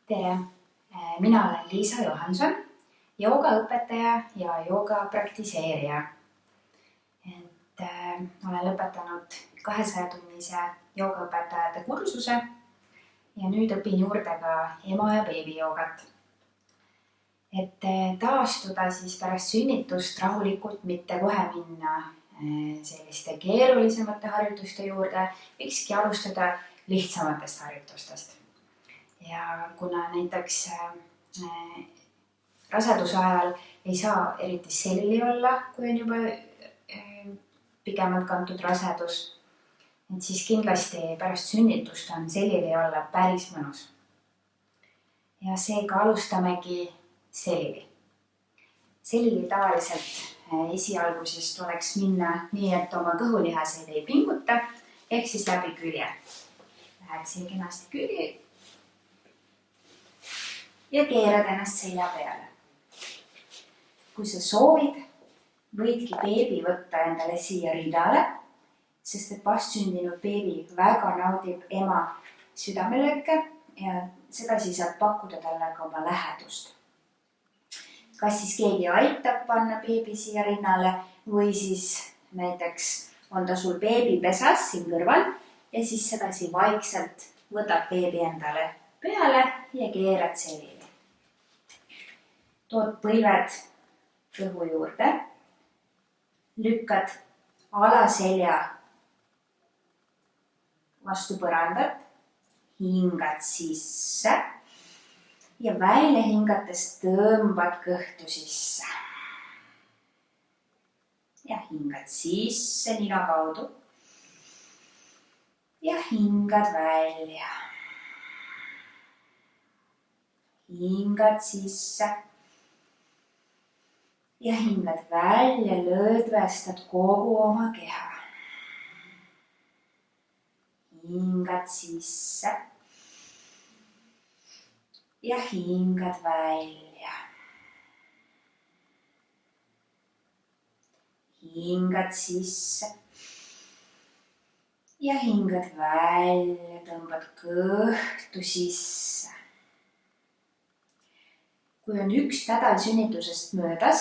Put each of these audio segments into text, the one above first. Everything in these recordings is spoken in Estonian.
Tere! Mina olen Liisa Johanson, joogaõpetaja ja jooga praktiseerija. Olen lõpetanud 200-tunnise joogaõpetajate kursuse ja nüüd õpin juurde ka ema- ja beebijoogat. Et taastuda siis pärast sünnitust rahulikult, mitte kohe minna selliste keerulisemate harjutuste juurde, võikski alustada lihtsamatest harjutustest. Ja kuna näiteks raseduse ajal ei saa eriti selili olla, kui on juba pikemalt kantud rasedus, et siis kindlasti pärast sünnitust on selili olla päris mõnus. Ja seega alustamegi selili. Selili tavaliselt esialgusest tuleks minna nii, et oma kõhulihaseid ei pinguta, ehk siis läbi külje. Lähed siin kenasti külje ja keerad ennast selja peale. Kui sa soovid, võidki beebi võtta endale siia ridale, sest et vastsündinud beebi väga naudib ema südamelööke ja sedasi saab pakkuda talle ka oma lähedust. Kas siis keegi aitab panna beebi siia rinnale või siis näiteks on ta sul beebipesas siin kõrval ja siis sedasi vaikselt võtab beebi endale peale ja keerad selili. Tood põlved kõhu juurde, lükkad alaselja vastu põrandat, hingad sisse ja välja hingates tõmbad kõhtu sisse. Ja hingad sisse nina kaudu ja hingad välja. Hingad sisse ja hingad välja, lõdvestad kogu oma keha. Hingad sisse ja hingad välja. Hingad sisse ja hingad välja, tõmbad kõhtu sisse. Kui on 1 nädal sünnitusest möödas,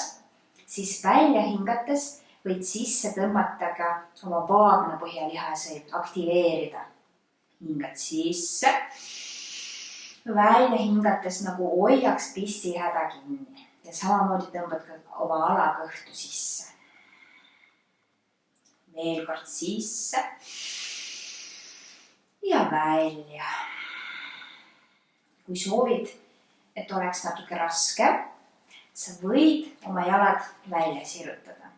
siis välja hingates võid sisse tõmmata ka oma vaagnapõhjalihaseid aktiveerida. Hingad sisse, välja hingates nagu hoiaks pissihäda kinni ja samamoodi tõmbad ka oma alakõhtu sisse. Veel kord sisse ja välja. Kui soovid, et oleks natuke raske, sa võid oma jalad välja sirutada.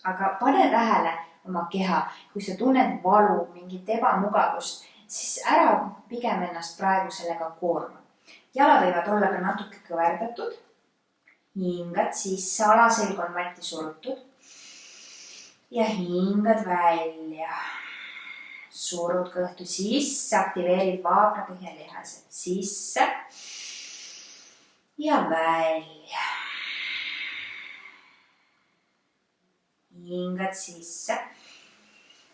Aga pane tähele oma keha, kui sa tunned valu, mingit ebamugavust, siis ära pigem ennast praegu sellega koorma. Jalad võivad olla ka natuke kõverdatud. Hingad sisse, alaselg on matti surutud. Ja hingad välja. Surud kõhtu sisse, aktiveerid vaagnapõhjalihased sisse ja välja. Hingad sisse.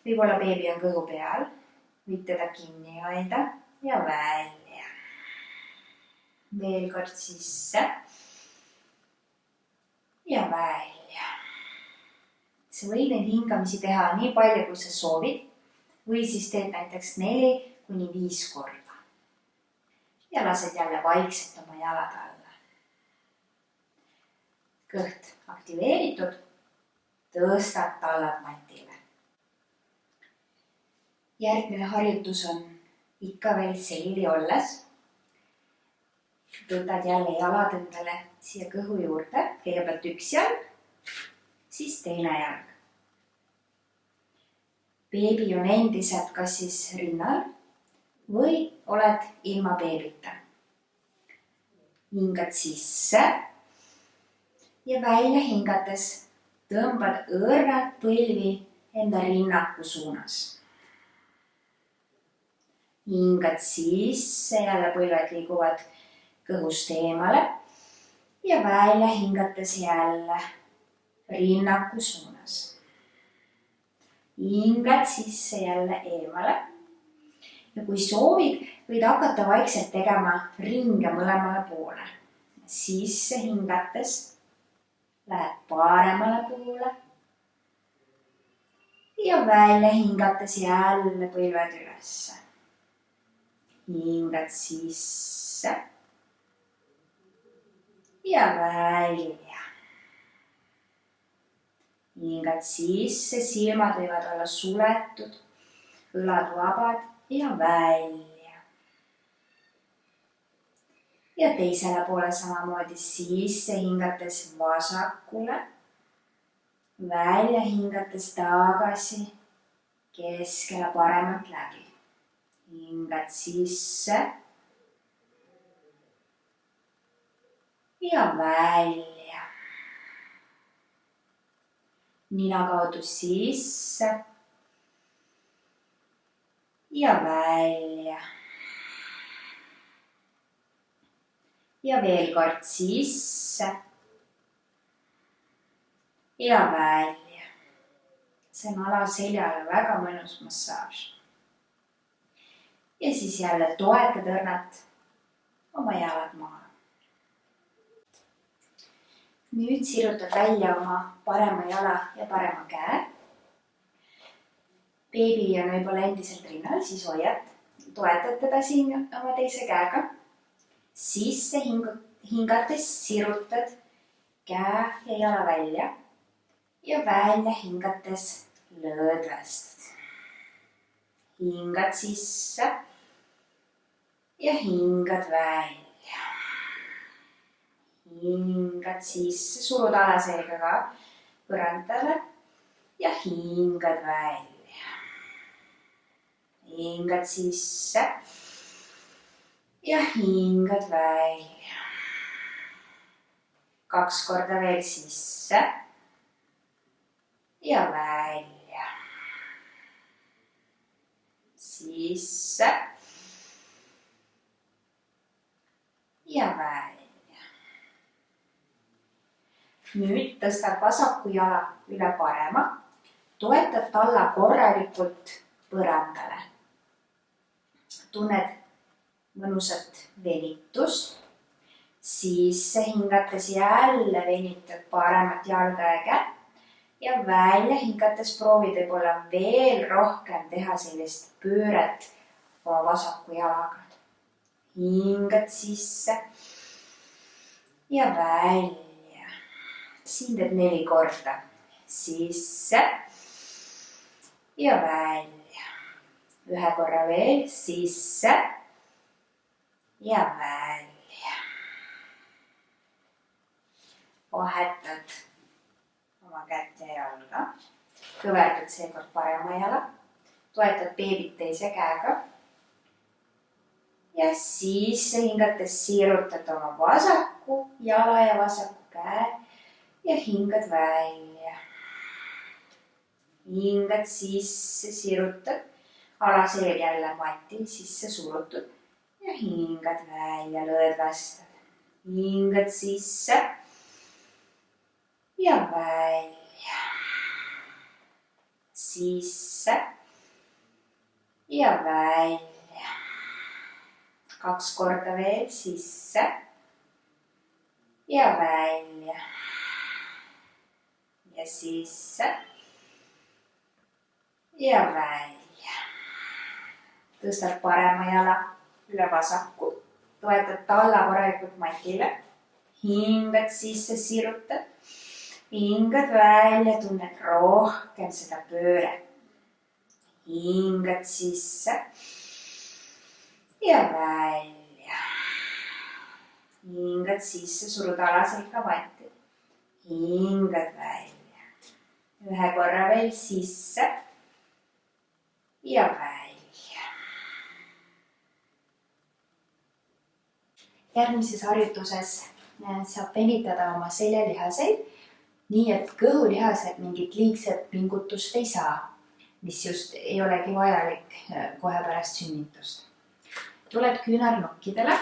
Võib-olla beebi on kõhu peal. Võid teda kinni hoida ja välja. Veel kord sisse ja välja. Sa võid neid hingamisi teha nii palju, kui sa soovid või siis teed näiteks 4-5 korda. Ja lased jälle vaikselt oma jalad alla. Kõht aktiveeritud, tõstad tallad matile. Järgmine harjutus on ikka veel selili olles. Võtad jälle jalad endale siia kõhu juurde, kõigepealt 1 jalg, siis teine jalg. Beebi on endiselt kas siis rinnal või oled ilma beebita. Hingad sisse ja välja hingates tõmbad õrnad põlvi enda rinnaku suunas. Hingad sisse, jälle põlved liiguvad kõhust eemale ja välja hingates jälle rinnaku suunas. Hingad sisse jälle eemale ja kui soovid, võid hakata vaikselt tegema ringe mõlemale poole. Sisse hingates lähed paremale poole ja välja hingates jälle põlved ülesse. Hingad sisse ja välja. Hingad sisse, silmad võivad olla suletud, õlad vabad ja välja. Ja teisele poole samamoodi sisse hingates vasakule, välja hingates tagasi, keskele paremalt läbi. Hingad sisse ja välja. Nina kaudu sisse ja välja. Ja veel kord sisse ja välja. See on alaseljale väga mõnus massaaž. Ja siis jälle toetad õrnalt oma jalad maha. Nüüd sirutad välja oma parema jala ja parema käe. Beebi on võib-olla endiselt rinnal, siis hoiad, toetad teda siin oma teise käega. Sisse hingates sirutad käe ja jala välja ja välja hingates lõdvestad. Hingad sisse ja hingad välja. Hingad sisse, surud alaselga ka põrandale ja hingad välja. Hingad sisse ja hingad välja. 2 korda veel sisse ja välja. Sisse ja välja. Nüüd tõstad vasaku jala üle parema, toetad talla korralikult põrandale. Tunned mõnusat venitust, sisse hingates jälle venitad paremat jalga ja kätt ja välja hingates proovid võib-olla veel rohkem teha sellist pööret oma vasaku jalaga. Hingad sisse ja välja. Siin teed 4 korda. Sisse ja välja. 1 korra veel sisse ja välja. Vahetad oma kätt ja jalga. Kõverdad seekord parema jala. Toetad beebit teise käega. Ja sisse hingates sirutad oma vasaku jala ja vasaku käe ja hingad välja. Hingad sisse, sirutad. Alaselg jälle mati sisse surutud. Ja hingad välja, lõdvestad. Hingad sisse ja välja. Sisse ja välja. 2 korda veel sisse ja välja. Ja sisse ja välja. Tõstad parema jala üle vasaku, toetad talla korralikult matile, hingad sisse, sirutad, hingad välja, tunned rohkem seda pööret. Hingad sisse ja välja. Hingad sisse, surud alaselga matti, hingad välja. 1 korra veel sisse ja välja. Järgmises harjutuses saab venitada oma seljalihaseid nii, et kõhulihased mingit liigset pingutust ei saa, mis just ei olegi vajalik kohe pärast sünnitust. Tuled küünarnukkidele.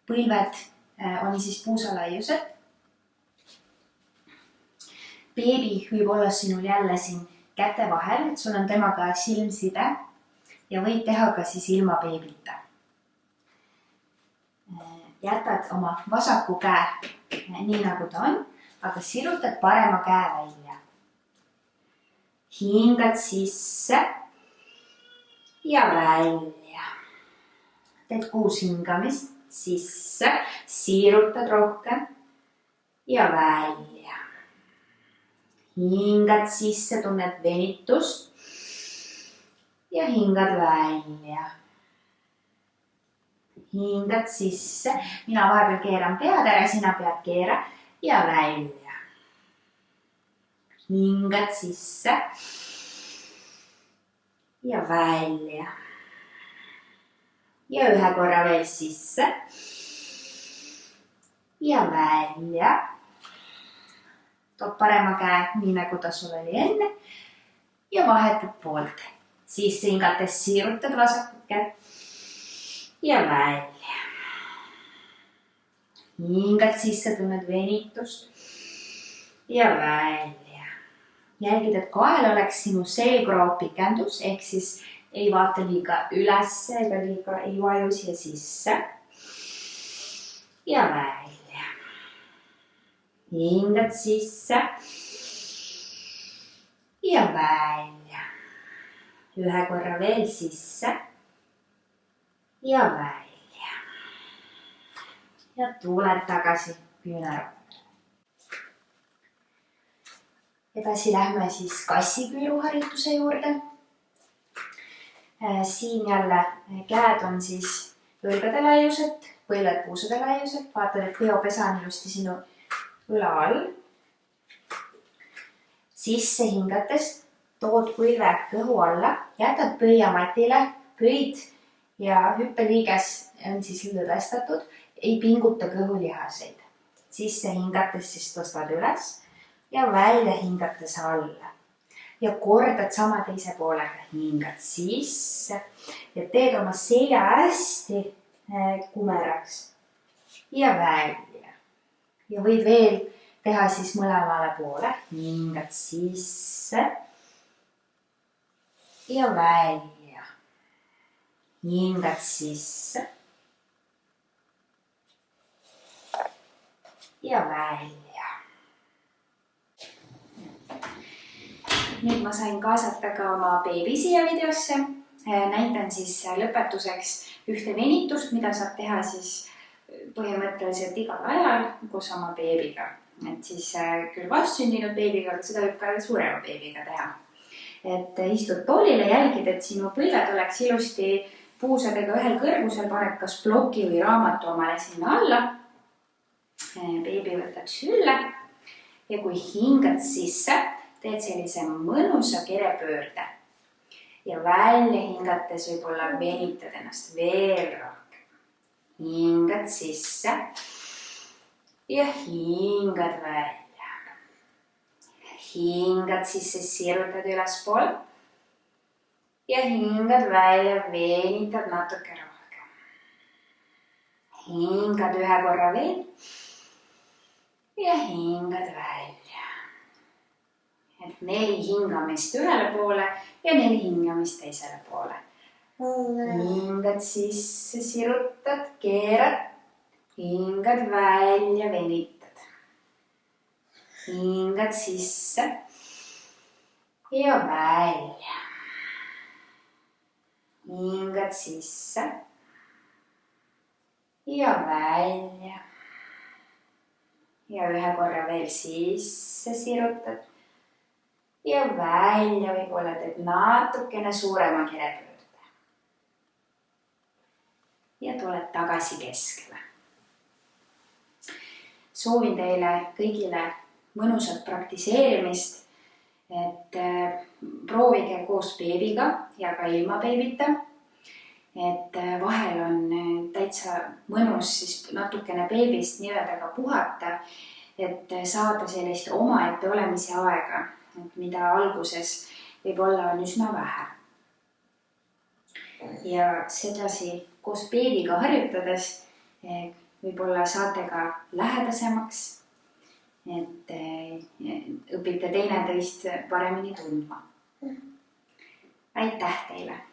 Põlved on siis puusalaiused. Beebi võib olla sinul jälle siin käte vahel, et sul on temaga silmside ja võid teha ka siis ilma beebita. Jätad oma vasaku käe nii nagu ta on, aga sirutad parema käe välja. Hingad sisse ja välja. Teed 6 hingamist, sisse, sirutad rohkem ja välja. Hingad sisse, tunned venitust ja hingad välja. Hingad sisse, mina vahepeal keeran pead ära, sina pead keera ja välja. Hingad sisse ja välja. Ja ühe korra veel sisse ja välja. Tood parema käe nii nagu ta sul oli enne ja vahetad poolt. Sisse hingates siirutad vasakut kätt ja välja. Hingad sisse, tunned venitust ja välja. Jälgid, et kael oleks sinu selgroo pikendus, ehk siis ei vaata liiga ülesse ega liiga ei vaju siia sisse ja välja. Hingad sisse ja välja. Ühe korra veel sisse ja välja. Ja tuled tagasi küünarattale. Edasi lähme siis kassiküüru harjutuse juurde. Siin jälle käed on siis õlgade laiused, põlved puusade laiused. Vaatad, et peopesa on ilusti sinu õla all. Sisse hingates tood põlve kõhu alla, jätad pöiamatile, pöid ja hüppeliiges on siis lõdvestatud, ei pinguta kõhulihaseid. Sisse hingates siis tõstad üles ja välja hingates alla. Ja kordad sama teise poolega, hingad sisse ja teed oma selja hästi kumeraks ja välja. Ja võid veel teha siis mõlemale poole, hingad sisse ja välja. Hingad sisse ja välja. Nüüd ma sain kaasata ka oma beebi siia videosse. Näitan siis lõpetuseks ühte venitust, mida saab teha siis põhimõtteliselt igal ajal koos oma beebiga. Et siis küll vastsündinud beebiga, aga seda võib ka suurema beebiga teha. Et istud toolile, jälgid, et sinu põlved oleks ilusti puusadega ühel kõrgusel, paned kas ploki või raamatu omale sinna alla. Beebi võtab sülle ja kui hingad sisse, teed sellise mõnusa kerepöörde ja välja hingates võib-olla venitad ennast veel rohkem. Hingad sisse ja hingad välja. Hingad sisse, sirutad ülespool ja hingad välja, venitad natuke rohkem. Hingad ühe korra veel ja hingad välja. Et 4 hingamist ühele poole ja 4 hingamist teisele poole. Hingad sisse, sirutad, keerad, hingad välja, venitad. Hingad sisse ja välja. Hingad sisse ja välja. Ja ühe korra veel sisse sirutad. Ja välja võib-olla teed natukene suurema kerepöörde. Ja tuled tagasi keskele. Soovin teile kõigile mõnusat praktiseerimist, et proovige koos beebiga ja ka ilma beebita. Et vahel on täitsa mõnus siis natukene beebist nii-öelda ka puhata, et saada sellist omaette olemise aega, mida alguses võib-olla on üsna vähe. Ja sedasi koos beebiga harjutades võib-olla saate ka lähedasemaks, et õpite teineteist paremini tundma. aitäh teile!